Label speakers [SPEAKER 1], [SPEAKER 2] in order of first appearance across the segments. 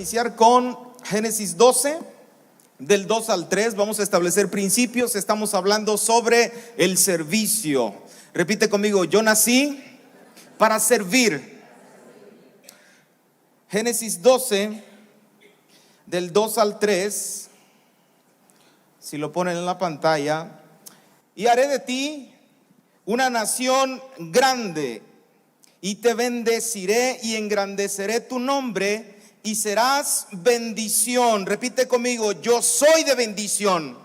[SPEAKER 1] iniciar con Génesis 12, del 2 al 3. Vamos a establecer principios. Estamos hablando sobre el servicio. Repite conmigo: yo nací para servir. Génesis 12, del 2 al 3. Si lo ponen en la pantalla. Y haré de ti una nación grande, y te bendeciré y engrandeceré tu nombre, y serás bendición. Repite conmigo: yo soy de bendición.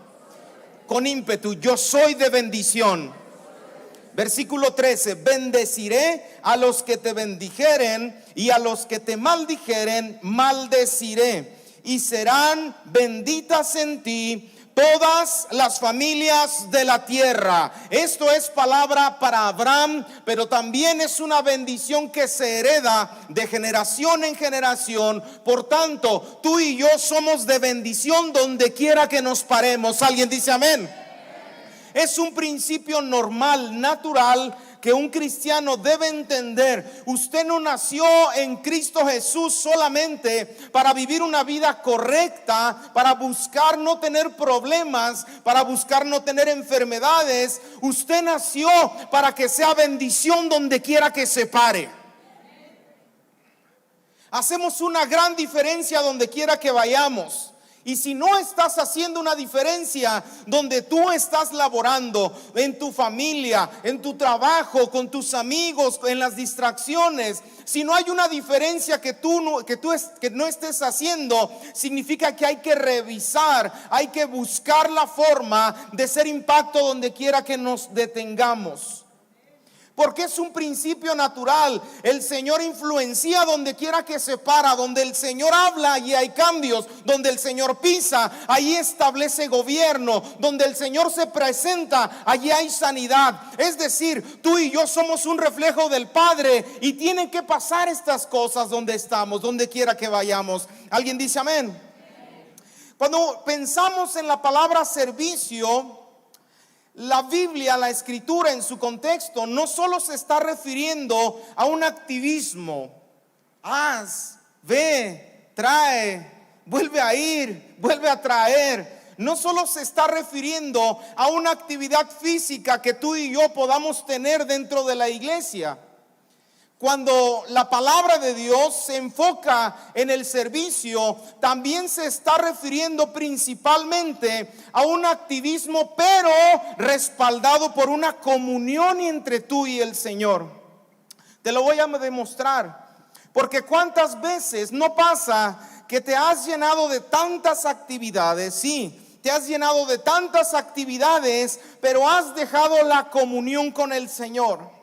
[SPEAKER 1] Con ímpetu: yo soy de bendición. Versículo 13: bendeciré a los que te bendijeren, y a los que te maldijeren maldeciré, y serán benditas en ti todas las familias de la tierra. Esto es palabra para Abraham, pero también es una bendición que se hereda de generación en generación. Por tanto, tú y yo somos de bendición donde quiera que nos paremos. ¿Alguien dice amén? Es un principio normal, natural, que un cristiano debe entender. Usted no nació en Cristo Jesús solamente para vivir una vida correcta, para buscar no tener problemas, para buscar no tener enfermedades. Usted nació para que sea bendición donde quiera que se pare. Hacemos una gran diferencia donde quiera que vayamos. Y si no estás haciendo una diferencia donde tú estás laborando, en tu familia, en tu trabajo, con tus amigos, en las distracciones, si no hay una diferencia que no estés haciendo, significa que hay que revisar, hay que buscar la forma de ser impacto donde quiera que nos detengamos. Porque es un principio natural. El Señor influencia donde quiera que se para. Donde el Señor habla, allí hay cambios. Donde el Señor pisa, allí establece gobierno. Donde el Señor se presenta, allí hay sanidad. Es decir, tú y yo somos un reflejo del Padre, y tienen que pasar estas cosas donde estamos, donde quiera que vayamos. ¿Alguien dice amén? Cuando pensamos en la palabra servicio, la Biblia, la Escritura en su contexto, no solo se está refiriendo a un activismo. Haz, ve, trae, vuelve a ir, vuelve a traer. No solo se está refiriendo a una actividad física que tú y yo podamos tener dentro de la iglesia. Cuando la palabra de Dios se enfoca en el servicio, también se está refiriendo principalmente a un activismo, pero respaldado por una comunión entre tú y el Señor. Te lo voy a demostrar, porque cuántas veces no pasa que te has llenado de tantas actividades. Sí, te has llenado de tantas actividades, pero has dejado la comunión con el Señor.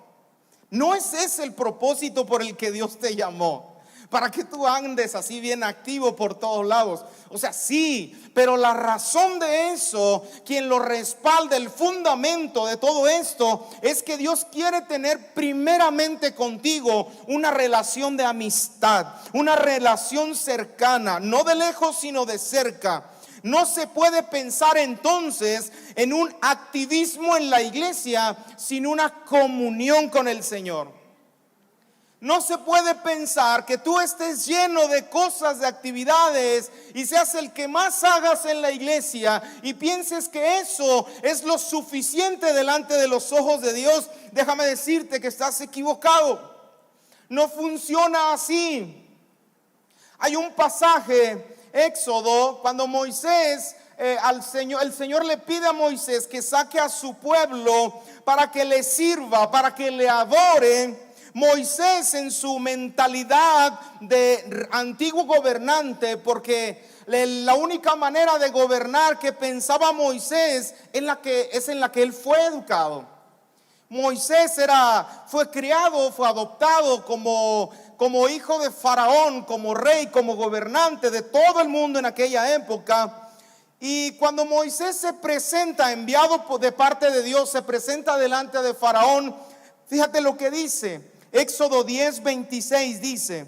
[SPEAKER 1] No es ese el propósito por el que Dios te llamó, para que tú andes así bien activo por todos lados. O sea, sí, pero la razón de eso, quien lo respalda, el fundamento de todo esto, es que Dios quiere tener primeramente contigo una relación de amistad, una relación cercana, no de lejos sino de cerca. No se puede pensar entonces en un activismo en la iglesia sin una comunión con el Señor. No se puede pensar que tú estés lleno de cosas, de actividades, y seas el que más hagas en la iglesia y pienses que eso es lo suficiente delante de los ojos de Dios. Déjame decirte que estás equivocado. No funciona así. Hay un pasaje, Éxodo, cuando Moisés, el Señor le pide a Moisés que saque a su pueblo para que le sirva, para que le adore. Moisés, en su mentalidad de antiguo gobernante, porque la única manera de gobernar que pensaba Moisés es en la que él fue educado. Moisés fue criado, fue adoptado como hijo de Faraón, como rey, como gobernante de todo el mundo en aquella época. Y cuando Moisés se presenta, enviado de parte de Dios, se presenta delante de Faraón, fíjate lo que dice. Éxodo 10:26 dice: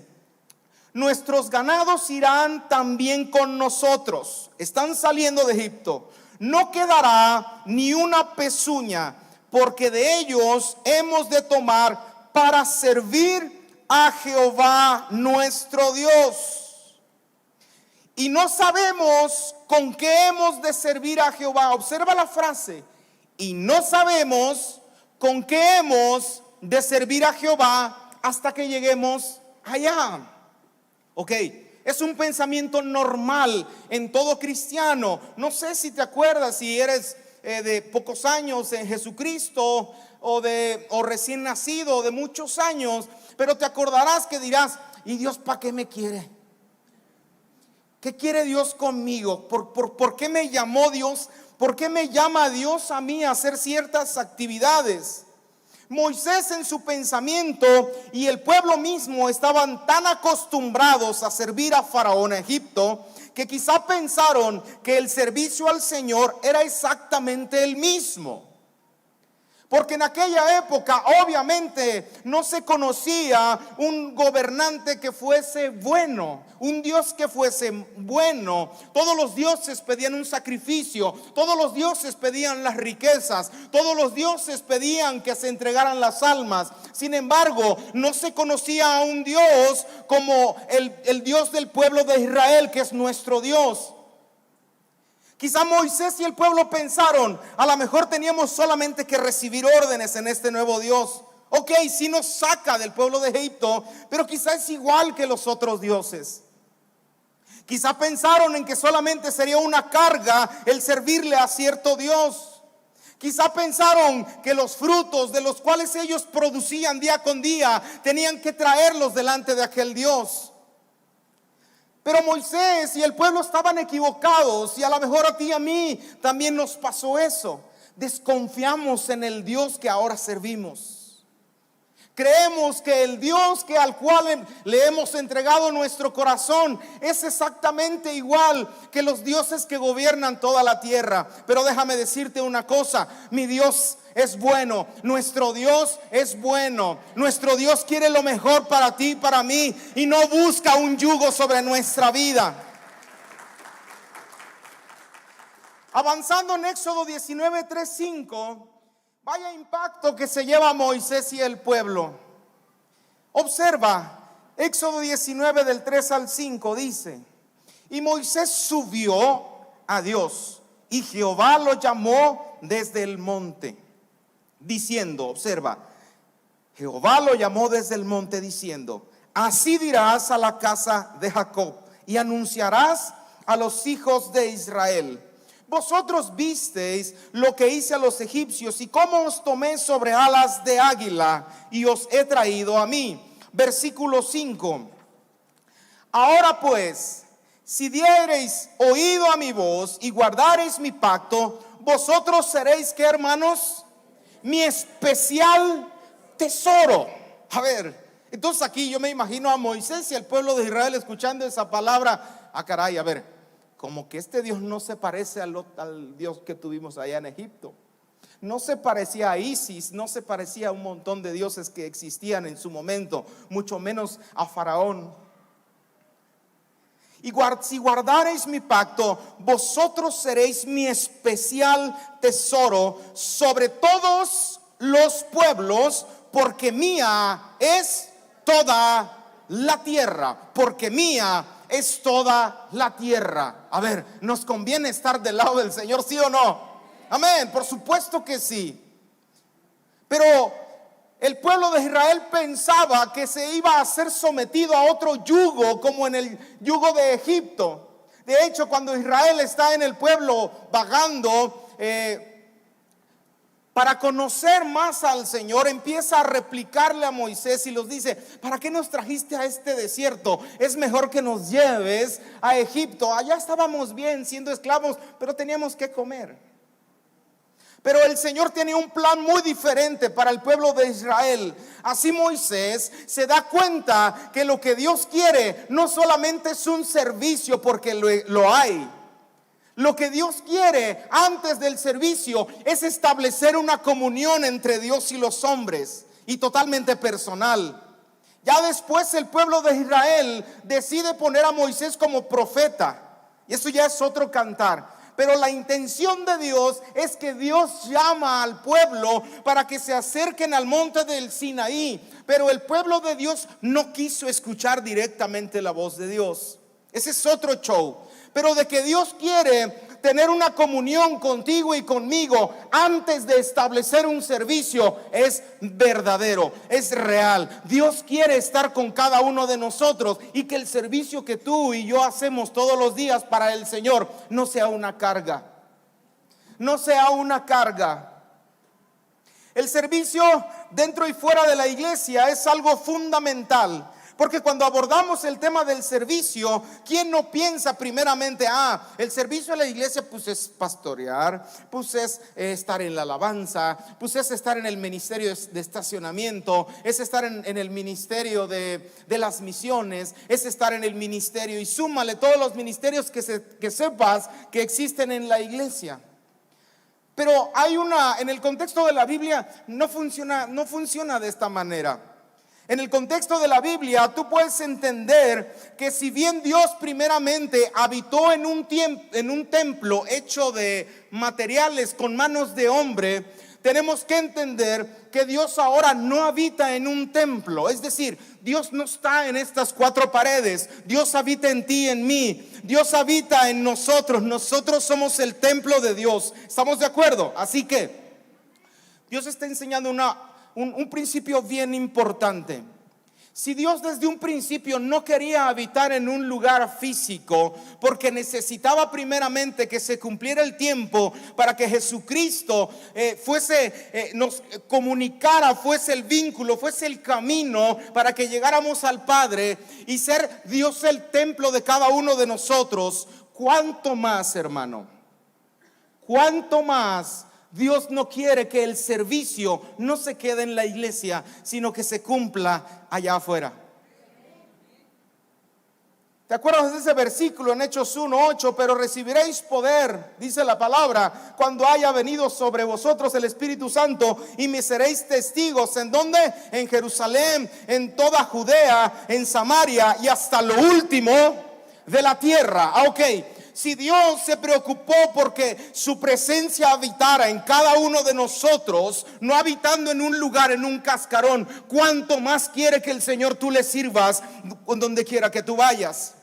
[SPEAKER 1] nuestros ganados irán también con nosotros. Están saliendo de Egipto. No quedará ni una pezuña, porque de ellos hemos de tomar para servir a Jehová nuestro Dios. y no sabemos con qué hemos de servir a Jehová. Observa la frase, y no sabemos con qué hemos de servir a Jehová hasta que lleguemos allá. Ok, es un pensamiento normal en todo cristiano. No sé si te acuerdas, si eres de pocos años en Jesucristo o recién nacido o de muchos años, pero te acordarás que dirás, ¿y Dios para qué me quiere? ¿Qué quiere Dios conmigo? ¿Por qué me llamó Dios? ¿Por qué me llama Dios a mí a hacer ciertas actividades? Moisés en su pensamiento y el pueblo mismo estaban tan acostumbrados a servir a Faraón en Egipto que quizá pensaron que el servicio al Señor era exactamente el mismo. Porque en aquella época obviamente no se conocía un gobernante que fuese bueno, un Dios que fuese bueno. Todos los dioses pedían un sacrificio, todos los dioses pedían las riquezas, todos los dioses pedían que se entregaran las almas. Sin embargo, no se conocía a un Dios como el Dios del pueblo de Israel, que es nuestro Dios. Quizá Moisés y el pueblo pensaron, a lo mejor teníamos solamente que recibir órdenes en este nuevo Dios. Ok, sí nos saca del pueblo de Egipto, pero quizá es igual que los otros dioses. Quizá pensaron en que solamente sería una carga el servirle a cierto Dios. Quizá pensaron que los frutos de los cuales ellos producían día con día tenían que traerlos delante de aquel Dios. Pero Moisés y el pueblo estaban equivocados, y a lo mejor a ti y a mí también nos pasó eso. Desconfiamos en el Dios que ahora servimos. Creemos que el Dios al cual le hemos entregado nuestro corazón es exactamente igual que los dioses que gobiernan toda la tierra. Pero déjame decirte una cosa, mi Dios es bueno, nuestro Dios es bueno. Nuestro Dios quiere lo mejor para ti y para mí, y no busca un yugo sobre nuestra vida. Avanzando en Éxodo 19, 3, 5, vaya impacto que se lleva Moisés y el pueblo. Observa, Éxodo 19 del 3 al 5 dice: y Moisés subió a Dios, y Jehová lo llamó desde el monte, diciendo, observa, Jehová lo llamó desde el monte diciendo: así dirás a la casa de Jacob y anunciarás a los hijos de Israel: vosotros visteis lo que hice a los egipcios y cómo os tomé sobre alas de águila y os he traído a mí. Versículo 5. Ahora pues, si diereis oído a mi voz y guardareis mi pacto, vosotros seréis, ¿qué, hermanos? Mi especial tesoro. A ver, entonces aquí yo me imagino a Moisés y al pueblo de Israel escuchando esa palabra. Ah, caray, a ver, como que este Dios no se parece al Dios que tuvimos allá en Egipto. No se parecía a Isis, no se parecía a un montón de dioses que existían en su momento, mucho menos a Faraón. Y si guardareis mi pacto, vosotros seréis mi especial tesoro sobre todos los pueblos, porque mía es toda la tierra, porque mía es toda la tierra. A ver, ¿nos conviene estar del lado del Señor, sí o no? Amén, por supuesto que sí. Pero el pueblo de Israel pensaba que se iba a ser sometido a otro yugo, como en el yugo de Egipto. De hecho, cuando Israel está en el pueblo vagando, para conocer más al Señor, empieza a replicarle a Moisés y los dice: ¿para qué nos trajiste a este desierto? Es mejor que nos lleves a Egipto. Allá estábamos bien siendo esclavos, pero teníamos que comer. Pero el Señor tenía un plan muy diferente para el pueblo de Israel. Así Moisés se da cuenta que lo que Dios quiere no solamente es un servicio, porque lo hay. Lo que Dios quiere antes del servicio es establecer una comunión entre Dios y los hombres, y totalmente personal. Ya después el pueblo de Israel decide poner a Moisés como profeta, y eso ya es otro cantar. Pero la intención de Dios es que Dios llama al pueblo para que se acerquen al monte del Sinaí. Pero el pueblo de Dios no quiso escuchar directamente la voz de Dios. Ese es otro show. pero de que Dios quiere tener una comunión contigo y conmigo antes de establecer un servicio es verdadero, es real. Dios quiere estar con cada uno de nosotros y que el servicio que tú y yo hacemos todos los días para el Señor no sea una carga. No sea una carga. El servicio dentro y fuera de la iglesia es algo fundamental. Porque cuando abordamos el tema del servicio, ¿quién no piensa primeramente, el servicio a la iglesia pues es pastorear, pues es estar en la alabanza, pues es estar en el ministerio de estacionamiento, es estar en el ministerio de las misiones, es estar en el ministerio, y súmale todos los ministerios que sepas que existen en la iglesia? Pero en el contexto de la Biblia no funciona de esta manera. En el contexto de la Biblia tú puedes entender que si bien Dios primeramente habitó en un templo hecho de materiales con manos de hombre, tenemos que entender que Dios ahora no habita en un templo. Es decir, Dios no está en estas cuatro paredes. Dios habita en ti y en mí. Dios habita en nosotros. Nosotros somos el templo de Dios. ¿Estamos de acuerdo? Así que Dios está enseñando un principio bien importante. Si Dios desde un principio no quería habitar en un lugar físico, porque necesitaba primeramente que se cumpliera el tiempo para que Jesucristo nos comunicara, fuese el vínculo, fuese el camino para que llegáramos al Padre y ser Dios el templo de cada uno de nosotros, ¿cuánto más, hermano? ¿Cuánto más? Dios no quiere que el servicio no se quede en la iglesia, sino que se cumpla allá afuera. ¿Te acuerdas de ese versículo en Hechos 1:8? Pero recibiréis poder, dice la palabra, cuando haya venido sobre vosotros el Espíritu Santo, y me seréis testigos. ¿En dónde? En Jerusalén, en toda Judea, en Samaria y hasta lo último de la tierra. Ok. Si Dios se preocupó porque su presencia habitara en cada uno de nosotros, no habitando en un lugar, en un cascarón, ¿cuánto más quiere que el Señor tú le sirvas donde quiera que tú vayas?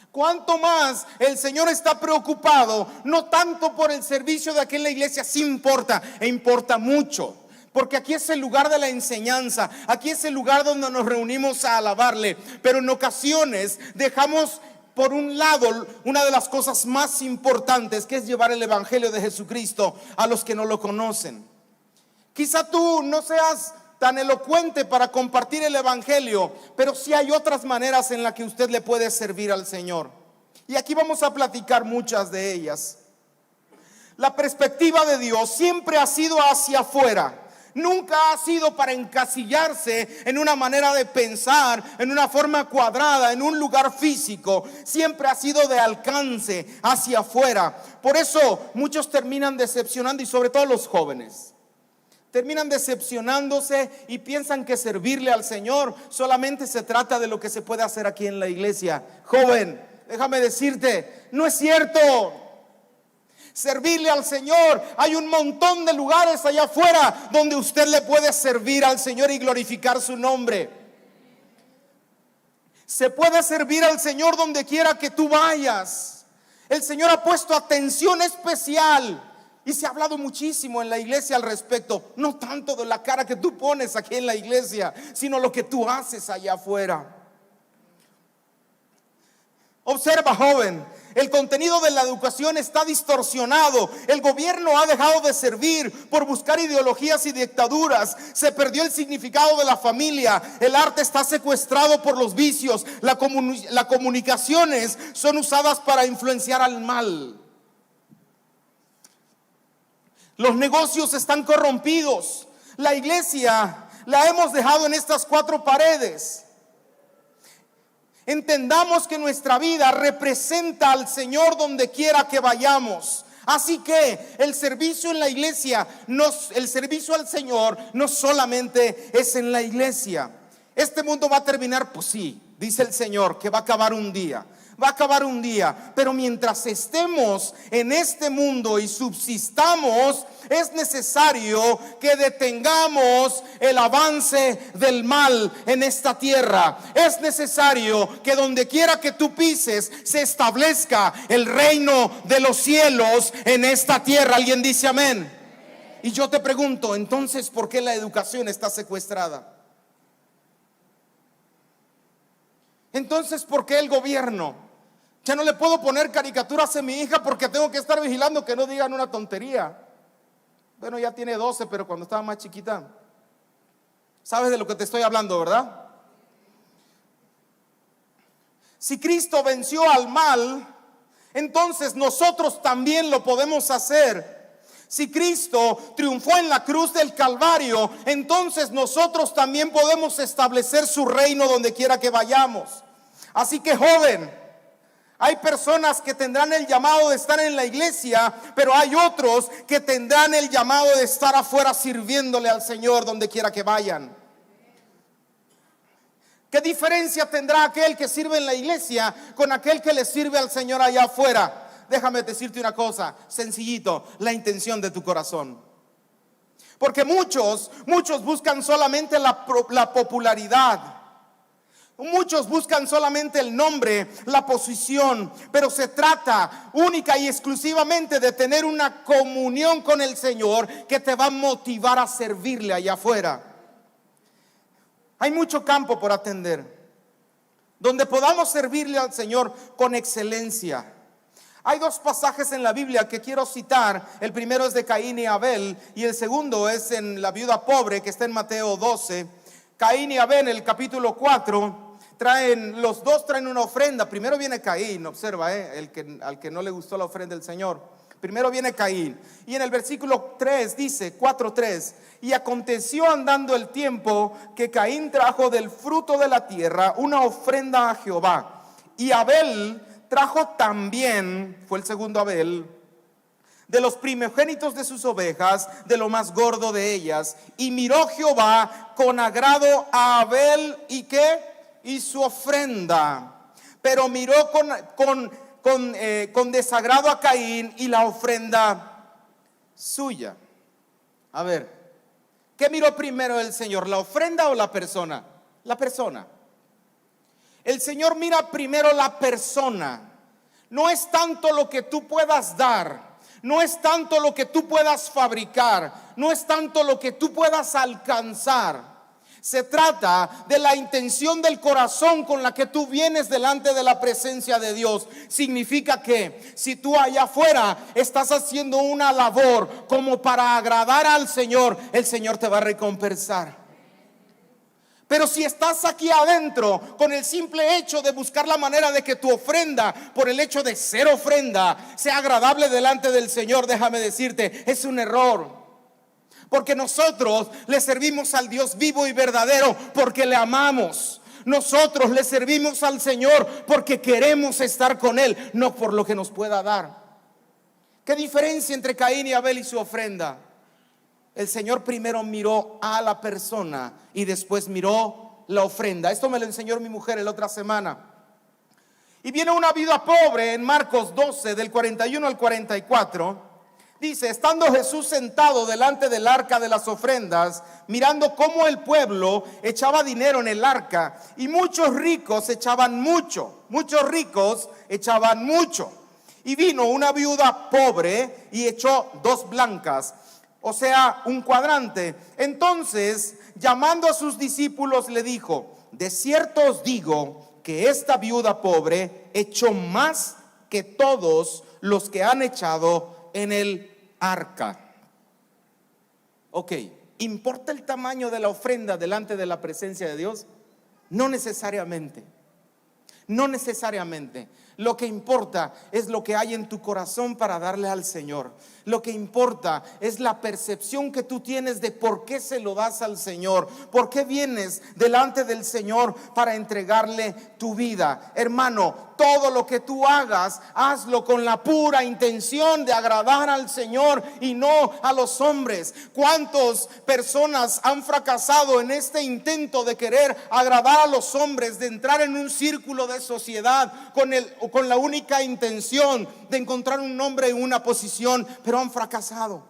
[SPEAKER 1] ¿Cuánto más el Señor está preocupado? No tanto por el servicio de aquí en la iglesia, sí importa, e importa mucho. Porque aquí es el lugar de la enseñanza, aquí es el lugar donde nos reunimos a alabarle. Pero en ocasiones dejamos por un lado una de las cosas más importantes, que es llevar el evangelio de Jesucristo a los que no lo conocen. Quizá tú no seas tan elocuente para compartir el evangelio, pero sí hay otras maneras en las que usted le puede servir al Señor. Y aquí vamos a platicar muchas de ellas. La perspectiva de Dios siempre ha sido hacia afuera. Nunca ha sido para encasillarse en una manera de pensar, en una forma cuadrada, en un lugar físico. Siempre ha sido de alcance hacia afuera. Por eso muchos terminan decepcionando, y sobre todo los jóvenes. Terminan decepcionándose y piensan que servirle al Señor solamente se trata de lo que se puede hacer aquí en la iglesia. Joven, déjame decirte, no es cierto. Servirle al Señor, hay un montón de lugares allá afuera donde usted le puede servir al Señor y glorificar su nombre. Se puede servir al Señor donde quiera que tú vayas. El Señor ha puesto atención especial, y se ha hablado muchísimo en la iglesia al respecto. No tanto de la cara que tú pones aquí en la iglesia, sino lo que tú haces allá afuera. Observa, joven, el contenido de la educación está distorsionado. El gobierno ha dejado de servir por buscar ideologías y dictaduras. Se perdió el significado de la familia. El arte está secuestrado por los vicios. Las comunicaciones son usadas para influenciar al mal. Los negocios están corrompidos. La iglesia la hemos dejado en estas cuatro paredes. Entendamos que nuestra vida representa al Señor donde quiera que vayamos. Así que el servicio en la iglesia, el servicio al Señor no solamente es en la iglesia. Este mundo va a terminar, pues sí, dice el Señor, que va a acabar un día. va a acabar un día. Pero mientras estemos en este mundo y subsistamos, es necesario que detengamos el avance del mal en esta tierra. Es necesario que donde quiera que tú pises se establezca el reino de los cielos en esta tierra. ¿Alguien dice amén? Y yo te pregunto, entonces, ¿por qué la educación está secuestrada? Entonces, ¿por qué el gobierno? Ya no le puedo poner caricaturas a mi hija porque tengo que estar vigilando que no digan una tontería. Bueno, ya tiene 12, pero cuando estaba más chiquita. ¿Sabes de lo que te estoy hablando, verdad? Si Cristo venció al mal, entonces nosotros también lo podemos hacer. Si Cristo triunfó en la cruz del Calvario, entonces nosotros también podemos establecer su reino donde quiera que vayamos. Así que, joven, hay personas que tendrán el llamado de estar en la iglesia, pero hay otros que tendrán el llamado de estar afuera sirviéndole al Señor donde quiera que vayan. ¿Qué diferencia tendrá aquel que sirve en la iglesia con aquel que le sirve al Señor allá afuera? Déjame decirte una cosa, sencillito, la intención de tu corazón. Porque muchos buscan solamente la popularidad. Muchos buscan solamente el nombre, la posición, pero se trata única y exclusivamente de tener una comunión con el Señor que te va a motivar a servirle allá afuera. Hay mucho campo por atender, donde podamos servirle al Señor con excelencia. Hay dos pasajes en la Biblia que quiero citar. El primero es de Caín y Abel y el segundo es en la viuda pobre, que está en Mateo 12. Caín y Abel, en el capítulo 4, los dos traen una ofrenda. Primero viene Caín, observa, al que no le gustó la ofrenda del Señor. Primero viene Caín. Y en el versículo 3 dice, 4:3, y aconteció andando el tiempo que Caín trajo del fruto de la tierra una ofrenda a Jehová. Y Abel trajo también, fue el segundo Abel, de los primogénitos de sus ovejas, de lo más gordo de ellas. Y miró Jehová con agrado a Abel, ¿y qué? Y su ofrenda. Pero miró con desagrado a Caín y la ofrenda suya. A ver, ¿qué miró primero el Señor? ¿La ofrenda o la persona? La persona. El Señor mira primero la persona. No es tanto lo que tú puedas dar, no es tanto lo que tú puedas fabricar, no es tanto lo que tú puedas alcanzar. Se trata de la intención del corazón con la que tú vienes delante de la presencia de Dios. Significa que si tú allá afuera estás haciendo una labor como para agradar al Señor, el Señor te va a recompensar. Pero si estás aquí adentro con el simple hecho de buscar la manera de que tu ofrenda, por el hecho de ser ofrenda, sea agradable delante del Señor, déjame decirte, es un error. Porque nosotros le servimos al Dios vivo y verdadero porque le amamos. Nosotros le servimos al Señor porque queremos estar con Él, no por lo que nos pueda dar. ¿Qué diferencia entre Caín y Abel y su ofrenda? El Señor primero miró a la persona y después miró la ofrenda. Esto me lo enseñó mi mujer la otra semana. Y viene una viuda pobre en Marcos 12, del 41 al 44. Dice, estando Jesús sentado delante del arca de las ofrendas, mirando cómo el pueblo echaba dinero en el arca, y muchos ricos echaban mucho. Y vino una viuda pobre y echó 2 blancas, o sea, un cuadrante. Entonces, llamando a sus discípulos, le dijo, de cierto os digo que esta viuda pobre echó más que todos los que han echado en el arca. Ok, ¿importa el tamaño de la ofrenda delante de la presencia de Dios? No necesariamente. No necesariamente. Lo que importa es lo que hay en tu corazón para darle al Señor. Lo que importa es la percepción que tú tienes de por qué se lo das al Señor. ¿Por qué vienes delante del Señor para entregarle tu vida? Hermano, todo lo que tú hagas, hazlo con la pura intención de agradar al Señor y no a los hombres. ¿Cuántas personas han fracasado en este intento de querer agradar a los hombres, de entrar en un círculo de sociedad con la única intención de encontrar un nombre y una posición, pero han fracasado?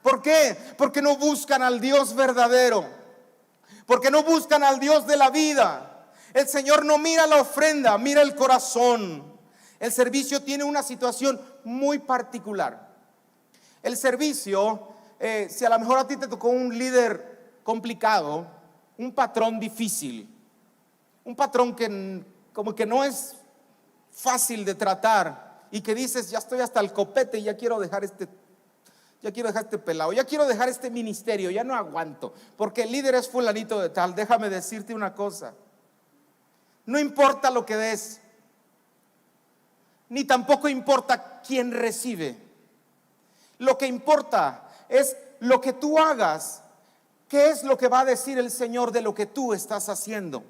[SPEAKER 1] ¿Por qué? Porque no buscan al Dios verdadero, porque no buscan al Dios de la vida. El Señor no mira la ofrenda, mira el corazón. El servicio tiene una situación muy particular. El servicio, si a lo mejor a ti te tocó un líder complicado, un patrón difícil, un patrón que como que no es fácil de tratar y que dices, ya estoy hasta el copete y ya quiero dejar este pelado, ya quiero dejar este ministerio, ya no aguanto, porque el líder es fulanito de tal. Déjame decirte una cosa: no importa lo que des, ni tampoco importa quién recibe. Lo que importa es lo que tú hagas. ¿Qué es lo que va a decir el Señor de lo que tú estás haciendo?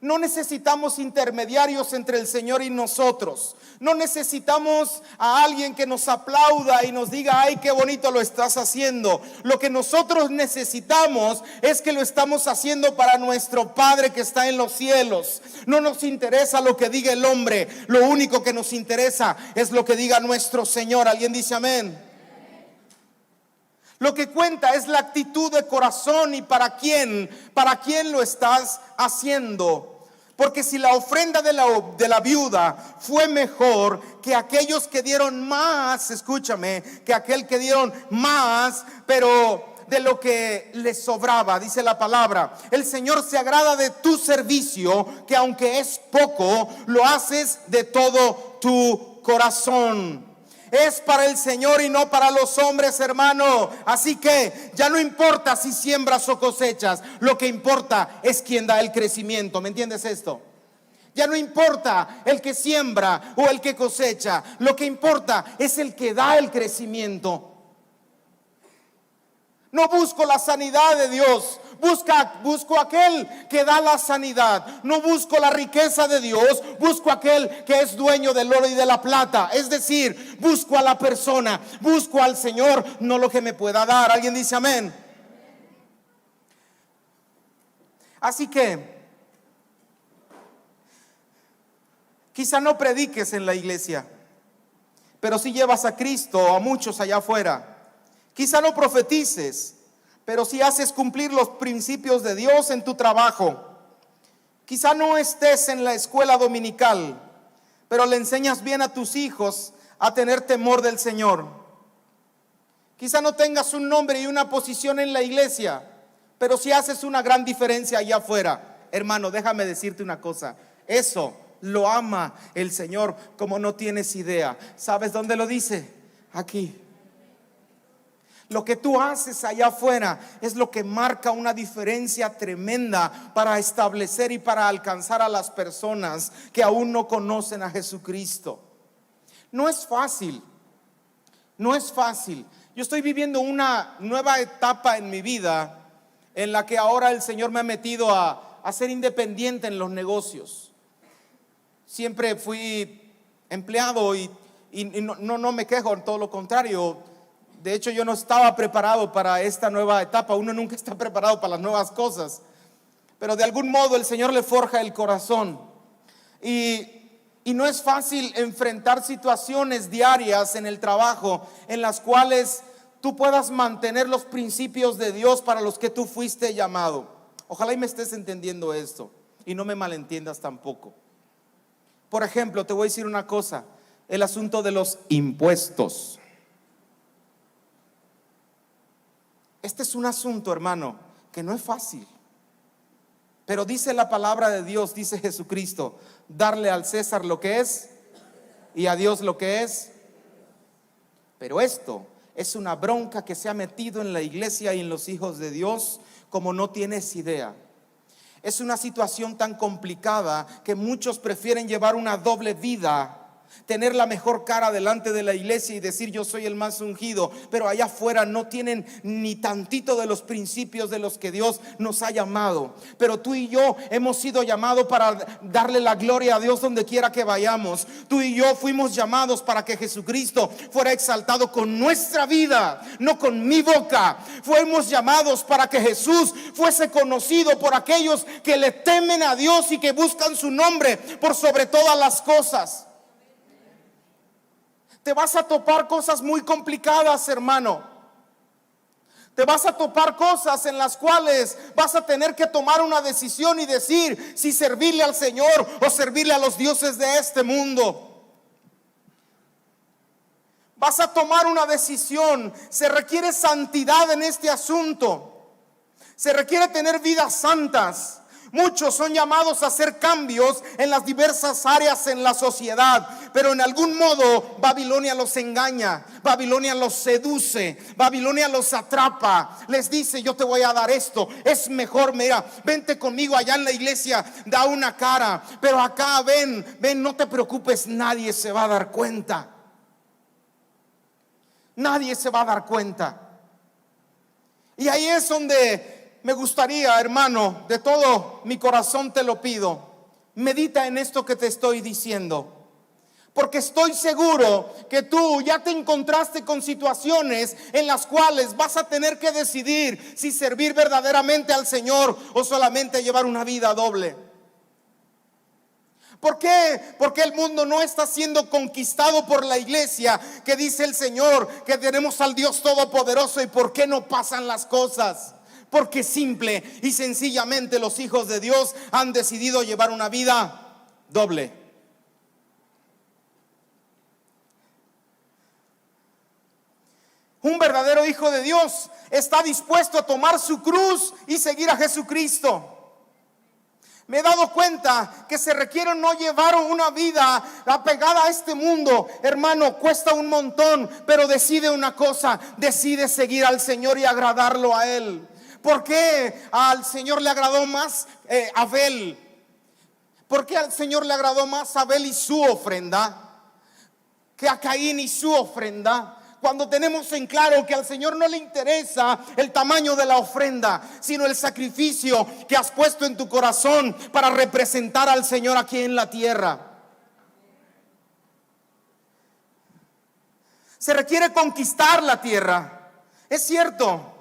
[SPEAKER 1] No necesitamos intermediarios entre el Señor y nosotros. No necesitamos a alguien que nos aplauda y nos diga, ay, qué bonito lo estás haciendo. Lo que nosotros necesitamos es que lo estamos haciendo para nuestro Padre que está en los cielos. No nos interesa lo que diga el hombre. Lo único que nos interesa es lo que diga nuestro Señor. ¿Alguien dice amén? Lo que cuenta es la actitud de corazón y para quién lo estás haciendo. Porque si la ofrenda de la viuda fue mejor que aquellos que dieron más, escúchame, que aquel que dieron más, pero de lo que les sobraba, dice la palabra, el Señor se agrada de tu servicio, que aunque es poco, lo haces de todo tu corazón. Es para el Señor y no para los hombres, hermano. Así que ya no importa si siembras o cosechas, lo que importa es quién da el crecimiento. ¿Me entiendes esto? Ya no importa el que siembra o el que cosecha, lo que importa es el que da el crecimiento. No busco la sanidad de Dios, busco aquel que da la sanidad. No busco la riqueza de Dios, busco aquel que es dueño del oro y de la plata. Es decir, busco a la persona, busco al Señor, no lo que me pueda dar. ¿Alguien dice amén? Así que quizá no prediques en la iglesia, pero si llevas a Cristo a muchos allá afuera. Quizá no profetices, pero si haces cumplir los principios de Dios en tu trabajo. Quizá no estés en la escuela dominical, pero le enseñas bien a tus hijos a tener temor del Señor. Quizá no tengas un nombre y una posición en la iglesia, pero si haces una gran diferencia allá afuera. Hermano, déjame decirte una cosa: eso lo ama el Señor como no tienes idea. ¿Sabes dónde lo dice? Aquí. Lo que tú haces allá afuera es lo que marca una diferencia tremenda para establecer y para alcanzar a las personas que aún no conocen a Jesucristo. No es fácil, no es fácil. Yo estoy viviendo una nueva etapa en mi vida en la que ahora el Señor me ha metido a ser independiente en los negocios. Siempre fui empleado y no me quejo, en todo lo contrario. De hecho, yo no estaba preparado para esta nueva etapa. Uno nunca está preparado para las nuevas cosas, pero de algún modo el Señor le forja el corazón. Y no es fácil enfrentar situaciones diarias en el trabajo en las cuales tú puedas mantener los principios de Dios para los que tú fuiste llamado. Ojalá y me estés entendiendo esto y no me malentiendas tampoco. Por ejemplo, te voy a decir una cosa: el asunto de los impuestos. Este es un asunto, hermano, que no es fácil. Pero dice la palabra de Dios, dice Jesucristo, darle al César lo que es y a Dios lo que es. Pero esto es una bronca que se ha metido en la iglesia y en los hijos de Dios como no tienes idea. Es una situación tan complicada que muchos prefieren llevar una doble vida tener la mejor cara delante de la iglesia y decir yo soy el más ungido, pero allá afuera no tienen ni tantito de los principios de los que Dios nos ha llamado. Pero tú y yo hemos sido llamados para darle la gloria a Dios donde quiera que vayamos. Tú y yo fuimos llamados para que Jesucristo fuera exaltado con nuestra vida, no con mi boca. Fuimos llamados para que Jesús fuese conocido por aquellos que le temen a Dios y que buscan su nombre por sobre todas las cosas. Te vas a topar cosas muy complicadas, hermano. Te vas a topar cosas en las cuales vas a tener que tomar una decisión y decir si servirle al Señor o servirle a los dioses de este mundo. Vas a tomar una decisión. Se requiere santidad en este asunto. Se requiere tener vidas santas. Muchos son llamados a hacer cambios en las diversas áreas en la sociedad, pero en algún modo Babilonia los engaña, Babilonia los seduce, Babilonia los atrapa. Les dice: yo te voy a dar esto, es mejor, mira, vente conmigo allá en la iglesia, da una cara, pero acá ven, no te preocupes, nadie se va a dar cuenta. Nadie se va a dar cuenta. Y ahí es donde me gustaría, hermano, de todo mi corazón te lo pido, medita en esto que te estoy diciendo, porque estoy seguro que tú ya te encontraste con situaciones en las cuales vas a tener que decidir si servir verdaderamente al Señor o solamente llevar una vida doble. ¿Por qué? Porque el mundo no está siendo conquistado por la iglesia, que dice el Señor que tenemos al Dios Todopoderoso. ¿Y por qué no pasan las cosas? Porque simple y sencillamente los hijos de Dios han decidido llevar una vida doble. Un verdadero hijo de Dios está dispuesto a tomar su cruz y seguir a Jesucristo. Me he dado cuenta que se requiere no llevar una vida apegada a este mundo. Hermano, cuesta un montón, pero decide una cosa: decide seguir al Señor y agradarlo a Él. ¿Por qué al Señor le agradó más Abel? ¿Por qué al Señor le agradó más Abel y su ofrenda que a Caín y su ofrenda? Cuando tenemos en claro que al Señor no le interesa el tamaño de la ofrenda, sino el sacrificio que has puesto en tu corazón para representar al Señor aquí en la tierra. Se requiere conquistar la tierra, es cierto.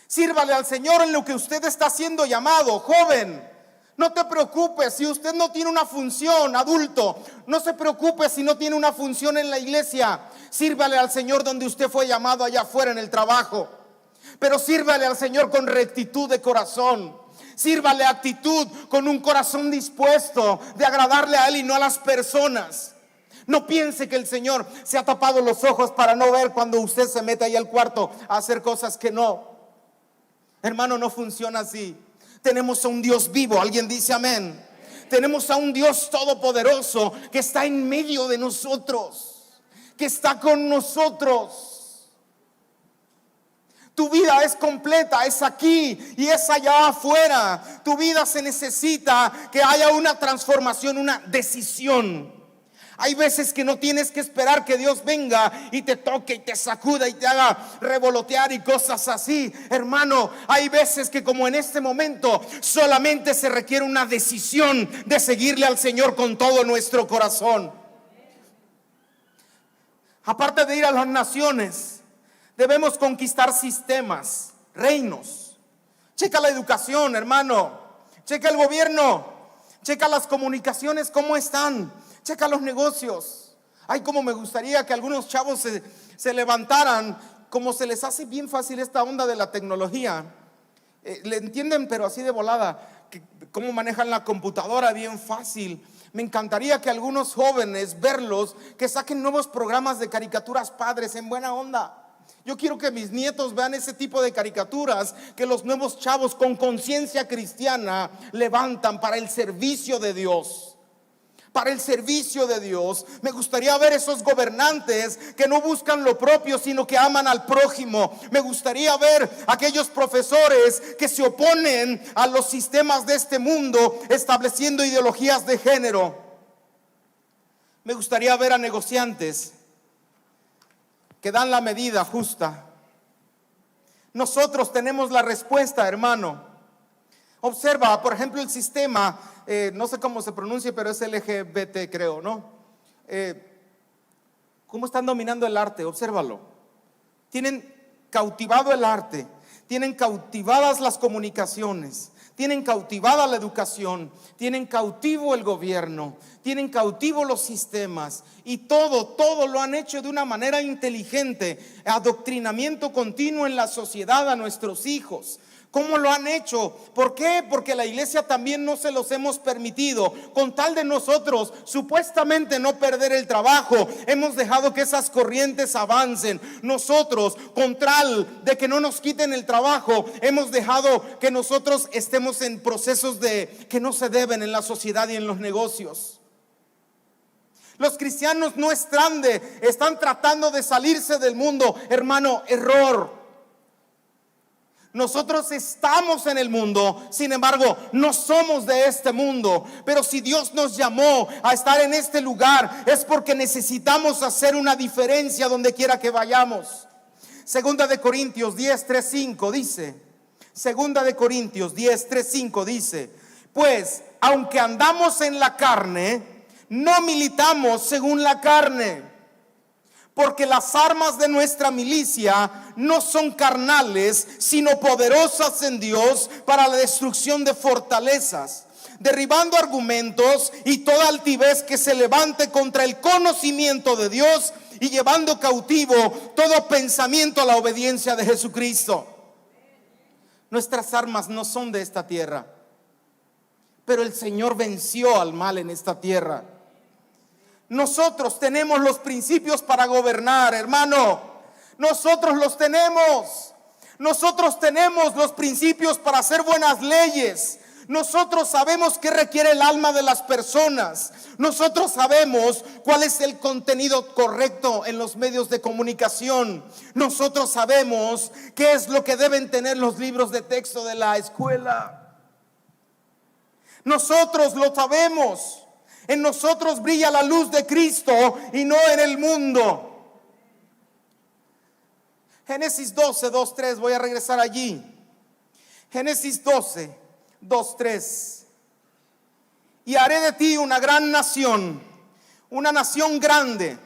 [SPEAKER 1] Sírvale al Señor en lo que usted está siendo llamado, joven. No te preocupes si usted no tiene una función, adulto. No se preocupe si no tiene una función en la iglesia. Sírvale al Señor donde usted fue llamado, allá afuera en el trabajo. Pero sírvale al Señor con rectitud de corazón. Sírvale actitud, con un corazón dispuesto de agradarle a Él y no a las personas. No piense que el Señor se ha tapado los ojos para no ver cuando usted se mete ahí al cuarto a hacer cosas que no. Hermano, no funciona así. Tenemos a un Dios vivo, alguien dice amén. Tenemos a un Dios todopoderoso que está en medio de nosotros, que está con nosotros. Tu vida es completa, es aquí y es allá afuera. Tu vida se necesita que haya una transformación, una decisión. Hay veces que no tienes que esperar que Dios venga y te toque y te sacuda y te haga revolotear y cosas así. Hermano, hay veces que, como en este momento, solamente se requiere una decisión de seguirle al Señor con todo nuestro corazón. Aparte de ir a las naciones, debemos conquistar sistemas, reinos. Checa la educación, hermano. Checa el gobierno. Checa las comunicaciones, cómo están. Checa los negocios. Ay, como me gustaría que algunos chavos se levantaran. Como se les hace bien fácil esta onda de la tecnología. Le entienden, pero así de volada. Cómo manejan la computadora bien fácil. Me encantaría que algunos jóvenes, verlos, que saquen nuevos programas de caricaturas padres en buena onda. Yo quiero que mis nietos vean ese tipo de caricaturas que los nuevos chavos con conciencia cristiana levantan para el servicio de Dios. Para el servicio de Dios. Me gustaría ver esos gobernantes que no buscan lo propio, sino que aman al prójimo. Me gustaría ver aquellos profesores que se oponen a los sistemas de este mundo, estableciendo ideologías de género. Me gustaría ver a negociantes que dan la medida justa. Nosotros tenemos la respuesta, hermano. Observa, por ejemplo, el sistema, no sé cómo se pronuncia, pero es LGBT, creo, ¿no? ¿Cómo están dominando el arte? Obsérvalo. Tienen cautivado el arte, tienen cautivadas las comunicaciones, tienen cautivada la educación, tienen cautivo el gobierno, tienen cautivo los sistemas, y todo lo han hecho de una manera inteligente. Adoctrinamiento continuo en la sociedad a nuestros hijos. ¿Cómo lo han hecho? ¿Por qué? Porque la iglesia también no se los hemos permitido. Con tal de nosotros supuestamente no perder el trabajo, hemos dejado que esas corrientes avancen. Nosotros, con tal de que no nos quiten el trabajo, hemos dejado que nosotros estemos en procesos que no se deben en la sociedad y en los negocios. Los cristianos no están tratando de salirse del mundo. Hermano, error. Nosotros estamos en el mundo, sin embargo, no somos de este mundo. Pero si Dios nos llamó a estar en este lugar, es porque necesitamos hacer una diferencia donde quiera que vayamos. Segunda de Corintios 10:3-5 dice, Segunda de Corintios 10:3-5 dice, pues aunque andamos en la carne, no militamos según la carne. Porque las armas de nuestra milicia no son carnales, sino poderosas en Dios para la destrucción de fortalezas, derribando argumentos y toda altivez que se levante contra el conocimiento de Dios, y llevando cautivo todo pensamiento a la obediencia de Jesucristo. Nuestras armas no son de esta tierra, pero el Señor venció al mal en esta tierra. Nosotros tenemos los principios para gobernar, hermano. Nosotros los tenemos. Nosotros tenemos los principios para hacer buenas leyes. Nosotros sabemos qué requiere el alma de las personas. Nosotros sabemos cuál es el contenido correcto en los medios de comunicación. Nosotros sabemos qué es lo que deben tener los libros de texto de la escuela. Nosotros lo sabemos. En nosotros brilla la luz de Cristo y no en el mundo. Génesis 12:2-3, voy a regresar allí. Génesis 12:2-3. Y haré de ti una gran nación, una nación grande,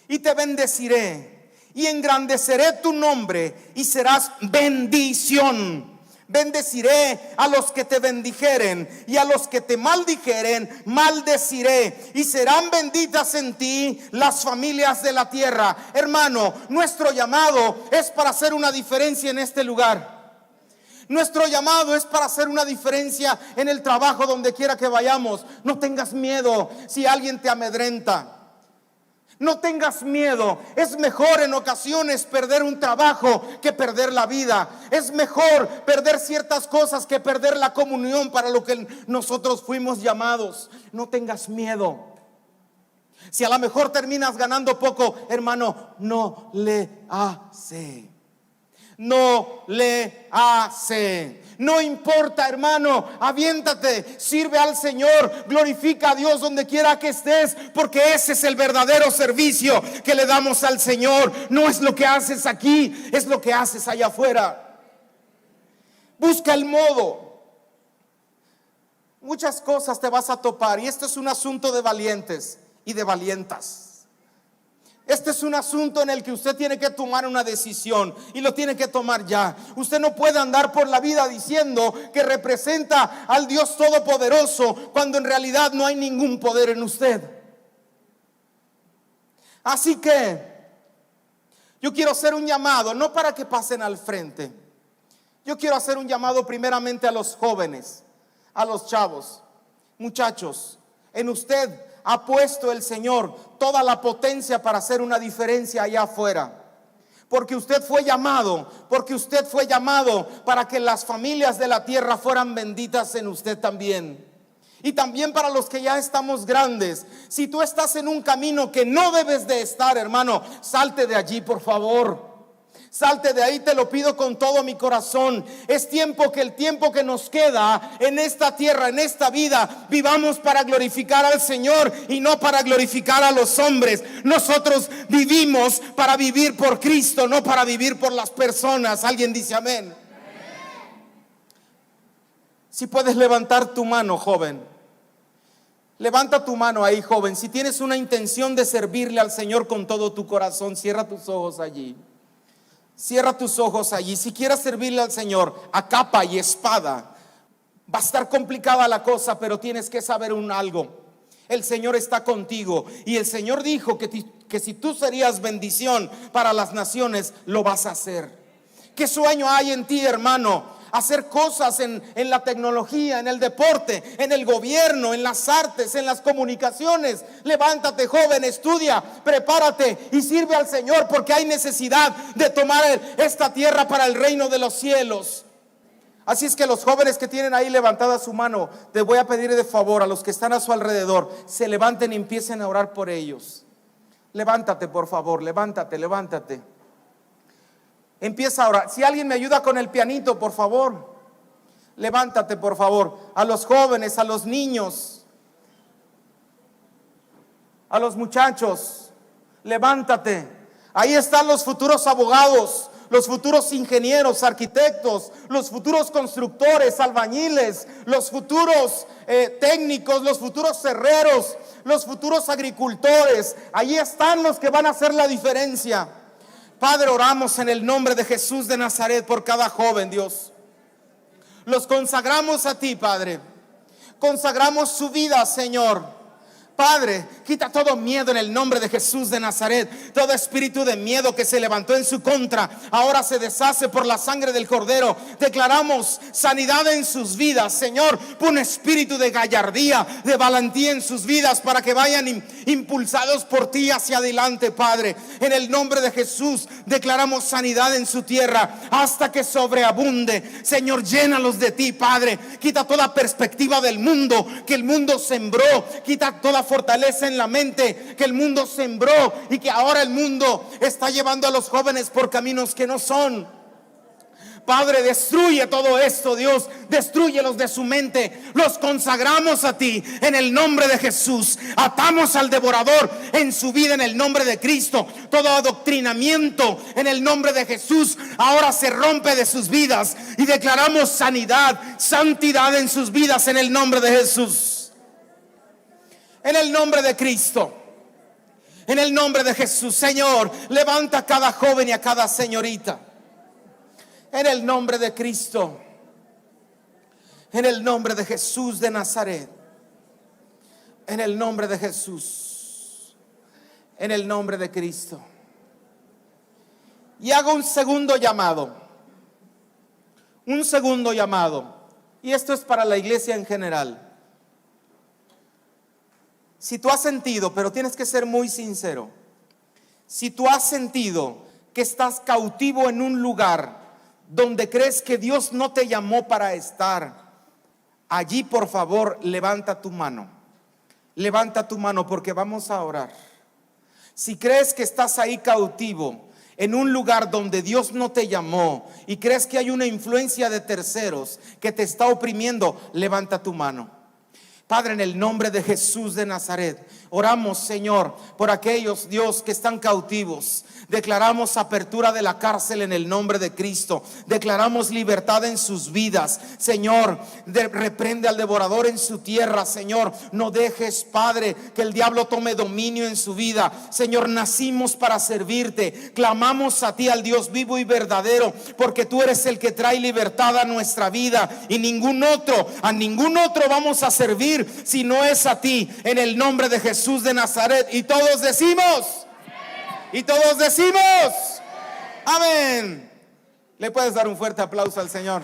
[SPEAKER 1] y te bendeciré, y engrandeceré tu nombre, y serás bendición. Bendeciré a los que te bendijeren, y a los que te maldijeren maldeciré, y serán benditas en ti las familias de la tierra. Hermano, nuestro llamado es para hacer una diferencia en este lugar. Nuestro llamado es para hacer una diferencia en el trabajo, donde quiera que vayamos. No tengas miedo si alguien te amedrenta. No tengas miedo. Es mejor en ocasiones perder un trabajo que perder la vida. Es mejor perder ciertas cosas que perder la comunión para lo que nosotros fuimos llamados. No tengas miedo. Si a lo mejor terminas ganando poco, hermano, no le hace. No le hace. No importa, hermano, aviéntate, sirve al Señor, glorifica a Dios donde quiera que estés, porque ese es el verdadero servicio que le damos al Señor. No es lo que haces aquí, es lo que haces allá afuera. Busca el modo. Muchas cosas te vas a topar, y esto es un asunto de valientes y de valientas. Este es un asunto en el que usted tiene que tomar una decisión, y lo tiene que tomar ya. Usted no puede andar por la vida diciendo que representa al Dios Todopoderoso cuando en realidad no hay ningún poder en usted. Así que yo quiero hacer un llamado, no para que pasen al frente. Yo quiero hacer un llamado primeramente a los jóvenes, a los chavos. Muchachos, en usted ha puesto el Señor toda la potencia para hacer una diferencia allá afuera. Porque usted fue llamado para que las familias de la tierra fueran benditas en usted también. Y también para los que ya estamos grandes. Si tú estás en un camino que no debes de estar, hermano, salte de allí, por favor. Salte de ahí, te lo pido con todo mi corazón. Es tiempo que el tiempo que nos queda en esta tierra, en esta vida, vivamos para glorificar al Señor y no para glorificar a los hombres. Nosotros vivimos para vivir por Cristo, no para vivir por las personas. Alguien dice amén. Si puedes levantar tu mano, joven. Levanta tu mano ahí, joven. Si tienes una intención de servirle al Señor con todo tu corazón, cierra tus ojos allí. Cierra tus ojos allí. Si quieres servirle al Señor a capa y espada, va a estar complicada la cosa, pero tienes que saber algo. El Señor está contigo y el Señor dijo que si tú serías bendición para las naciones, lo vas a hacer. ¿Qué sueño hay en ti, hermano? Hacer cosas en la tecnología, en el deporte, en el gobierno, en las artes, en las comunicaciones. Levántate, joven, estudia, prepárate y sirve al Señor, porque hay necesidad de tomar esta tierra para el reino de los cielos. Así es que los jóvenes que tienen ahí levantada su mano, te voy a pedir de favor a los que están a su alrededor, se levanten y empiecen a orar por ellos. Levántate, por favor, levántate. Empieza a orar. Si alguien me ayuda con el pianito, por favor, levántate, por favor. A los jóvenes, a los niños, a los muchachos, levántate. Ahí están los futuros abogados, los futuros ingenieros, arquitectos, los futuros constructores, albañiles, los futuros técnicos, los futuros herreros, los futuros agricultores. Ahí están los que van a hacer la diferencia. Padre, oramos en el nombre de Jesús de Nazaret por cada joven, Dios. Los consagramos a ti, Padre. Consagramos su vida, Señor. Padre, quita todo miedo en el nombre de Jesús de Nazaret. Todo espíritu de miedo que se levantó en su contra, ahora se deshace por la sangre del Cordero. Declaramos sanidad en sus vidas, Señor. Un espíritu de gallardía, de valentía en sus vidas, para que vayan impulsados por ti hacia adelante, Padre. En el nombre de Jesús declaramos sanidad en su tierra hasta que sobreabunde. Señor, llénalos de ti, Padre. Quita toda perspectiva del mundo que el mundo sembró. Quita toda fortaleza en la mente que el mundo sembró y que ahora el mundo está llevando a los jóvenes por caminos que no son. Padre, destruye todo esto, Dios. Destrúyelos de su mente. Los consagramos a ti en el nombre de Jesús. Atamos al devorador en su vida en el nombre de Cristo. Todo adoctrinamiento en el nombre de Jesús ahora se rompe de sus vidas y declaramos sanidad, santidad en sus vidas en el nombre de Jesús. En el nombre de Cristo, en el nombre de Jesús, Señor, levanta a cada joven y a cada señorita. En el nombre de Cristo, en el nombre de Jesús de Nazaret, en el nombre de Jesús, en el nombre de Cristo. Y hago un segundo llamado, y esto es para la iglesia en general. Si tú has sentido, pero tienes que ser muy sincero, si tú has sentido que estás cautivo en un lugar donde crees que Dios no te llamó para estar, allí por favor levanta tu mano porque vamos a orar. Si crees que estás ahí cautivo en un lugar donde Dios no te llamó y crees que hay una influencia de terceros que te está oprimiendo, levanta tu mano. Padre, en el nombre de Jesús de Nazaret, oramos, Señor, por aquellos, Dios, que están cautivos. Declaramos apertura de la cárcel en el nombre de Cristo. Declaramos libertad en sus vidas. Señor, reprende al devorador en su tierra, Señor. No dejes, Padre, que el diablo tome dominio en su vida. Señor, nacimos para servirte. Clamamos a ti, al Dios vivo y verdadero, porque tú eres el que trae libertad a nuestra vida. Y a ningún otro vamos a servir si no es a ti, en el nombre de Jesús de Nazaret. Y todos decimos, amén. ¿Le puedes dar un fuerte aplauso al Señor?